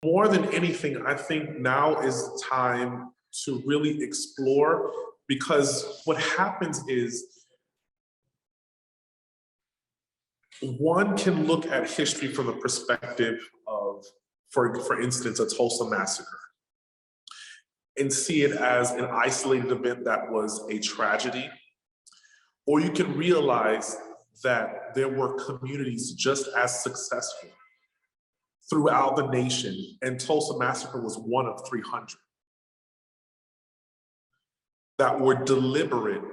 more than anything, I think now is time to really explore, because what happens is one can look at history from the perspective of, for instance, a Tulsa massacre, and see it as an isolated event that was a tragedy. Or you can realize that there were communities just as successful throughout the nation, and Tulsa massacre was one of 300 that were deliberate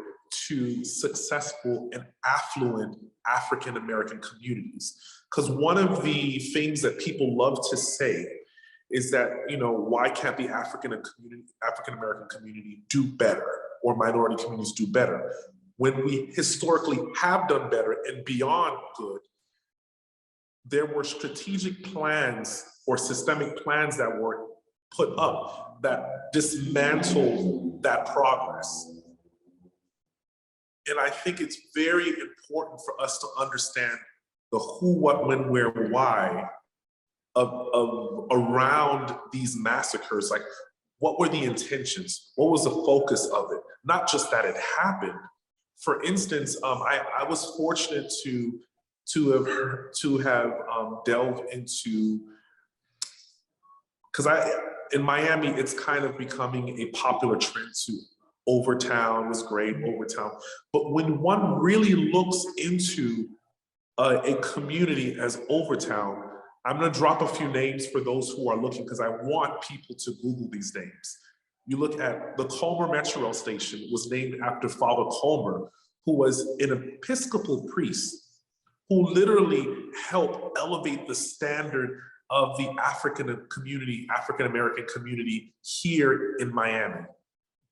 to successful and affluent African-American communities. Because one of the things that people love to say is that, why can't the African-American community do better, or minority communities do better? When we historically have done better and beyond good, there were strategic plans or systemic plans that were put up that dismantled that progress. And I think it's very important for us to understand the who, what, when, where, why of around these massacres. Like, what were the intentions? What was the focus of it? Not just that it happened. For instance, I was fortunate to have delved into, because in Miami, it's kind of becoming a popular trend to Overtown was great, Overtown. But when one really looks into a community as Overtown, I'm gonna drop a few names for those who are looking, because I want people to Google these names. You look at the Comer Metro station, was named after Father Comer, who was an Episcopal priest who literally helped elevate the standard of the African-American community here in Miami.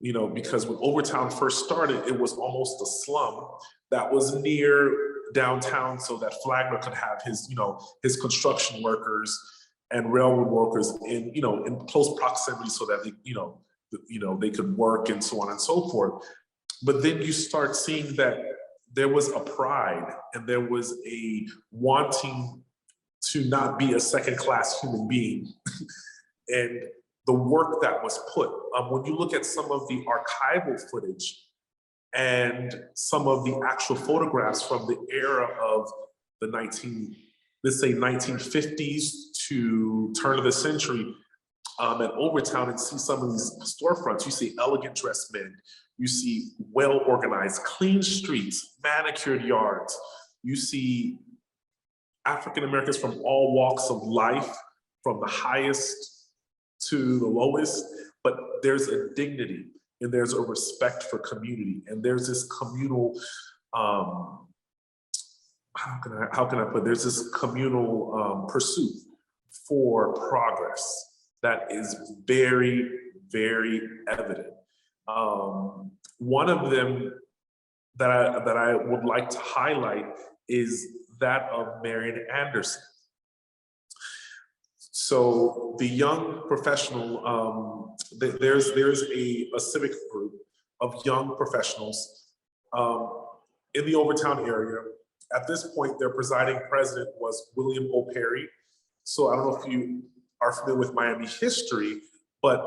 Because when Overtown first started, it was almost a slum that was near downtown, so that Flagler could have his construction workers and railroad workers in close proximity, so that they could work and so on and so forth. But then you start seeing that there was a pride and there was a wanting to not be a second-class human being. And the work that was put, when you look at some of the archival footage and some of the actual photographs from the era of the 1950s to turn of the century at Overtown, and see some of these storefronts, you see elegant dressed men, you see well-organized, clean streets, manicured yards, you see African Americans from all walks of life, from the highest to the lowest, but there's a dignity and there's a respect for community, and there's this communal, how can I put it? There's this communal pursuit for progress that is very, very evident. One of them that I would like to highlight is that of Marian Anderson. So the young professional, there's a civic group of young professionals in the Overtown area. At this point, their presiding president was William O. Perry. So I don't know if you are familiar with Miami history, but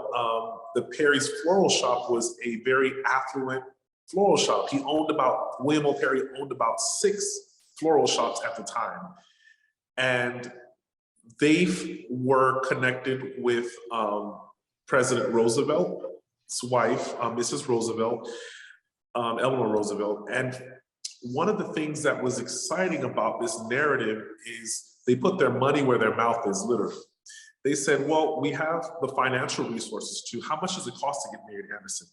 the Perry's Floral Shop was a very affluent floral shop. William O. Perry owned about 6 floral shops at the time. And they were connected with President Roosevelt's wife, Mrs. Roosevelt, Eleanor Roosevelt. And one of the things that was exciting about this narrative is they put their money where their mouth is, literally. They said, well, we have the financial resources too. How much does it cost to get Marian Anderson?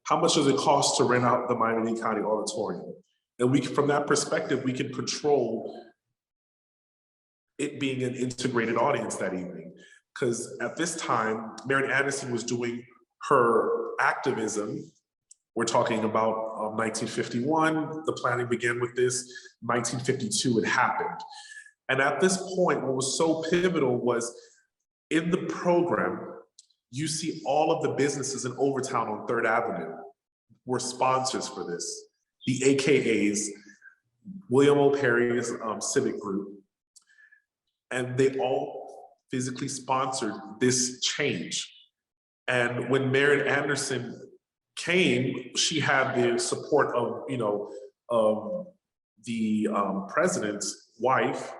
How much does it cost to rent out the Miami-Dade County Auditorium? And from that perspective, we can control it being an integrated audience that evening. Because at this time, Marian Anderson was doing her activism. We're talking about 1951, the planning began with this, 1952 it happened. And at this point, what was so pivotal was, in the program, you see all of the businesses in Overtown on 3rd Avenue were sponsors for this. The AKAs, William O. Perry's civic group, and they all physically sponsored this change. And when Marian Anderson came, she had the support of, the president's wife.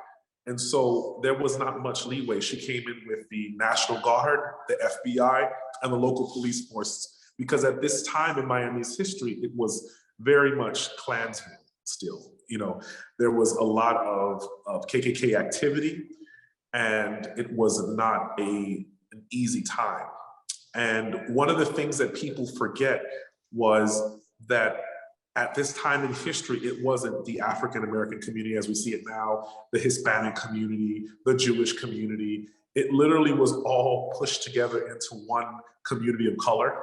And so there was not much leeway. She came in with the National Guard, the FBI, and the local police force, because at this time in Miami's history, it was very much Klansmen still. There was a lot of KKK activity, and it was not an easy time. And one of the things that people forget was that at this time in history, it wasn't the African-American community as we see it now, the Hispanic community, the Jewish community. It literally was all pushed together into one community of color.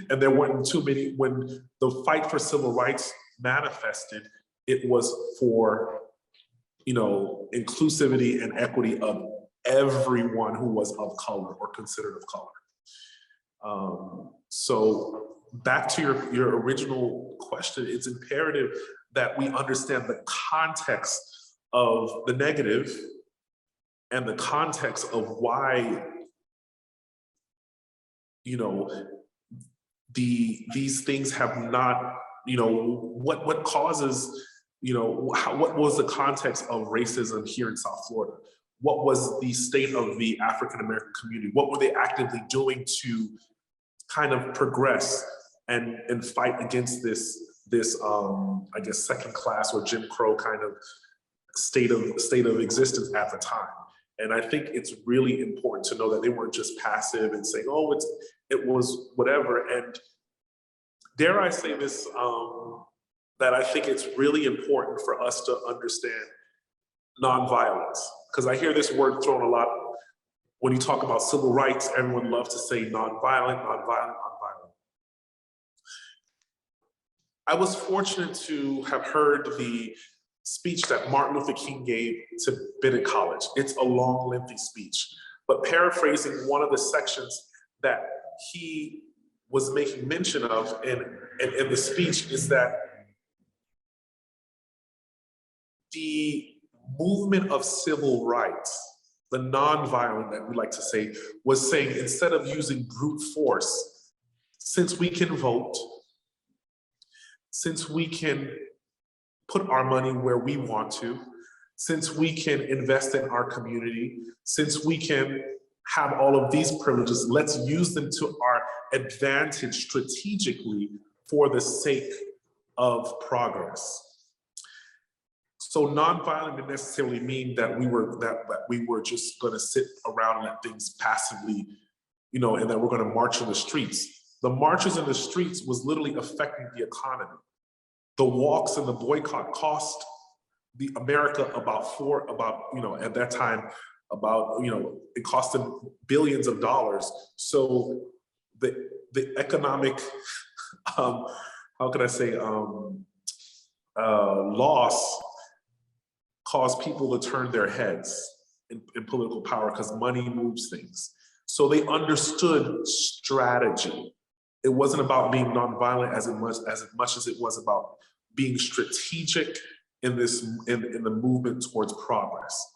And there weren't too many. When the fight for civil rights manifested, it was for, inclusivity and equity of everyone who was of color or considered of color. So back to your original question, it's imperative that we understand the context of the negative and the context of why, these things have not, what causes, what was the context of racism here in South Florida? What was the state of the African-American community? What were they actively doing to kind of progress and fight against this I guess second class or Jim Crow kind of state of existence at the time? And I think it's really important to know that they weren't just passive and saying, oh, it was whatever. And dare I say this, that I think it's really important for us to understand nonviolence, because I hear this word thrown a lot. When you talk about civil rights, everyone loves to say nonviolent, nonviolent, nonviolent. I was fortunate to have heard the speech that Martin Luther King gave to Bennett College. It's a long, lengthy speech, but paraphrasing one of the sections that he was making mention of in the speech is that the movement of civil rights, the nonviolent that we like to say, was saying instead of using brute force, since we can vote, since we can put our money where we want to, since we can invest in our community, since we can have all of these privileges, let's use them to our advantage strategically for the sake of progress. So nonviolent didn't necessarily mean that we were just going to sit around and let things passively, and that we're going to march in the streets. The marches in the streets was literally affecting the economy. The walks and the boycott cost the America at that time, it cost them billions of dollars. So the economic, how can I say, loss caused people to turn their heads in political power because money moves things. So they understood strategy. It wasn't about being nonviolent as much as it was about being strategic in the movement towards progress.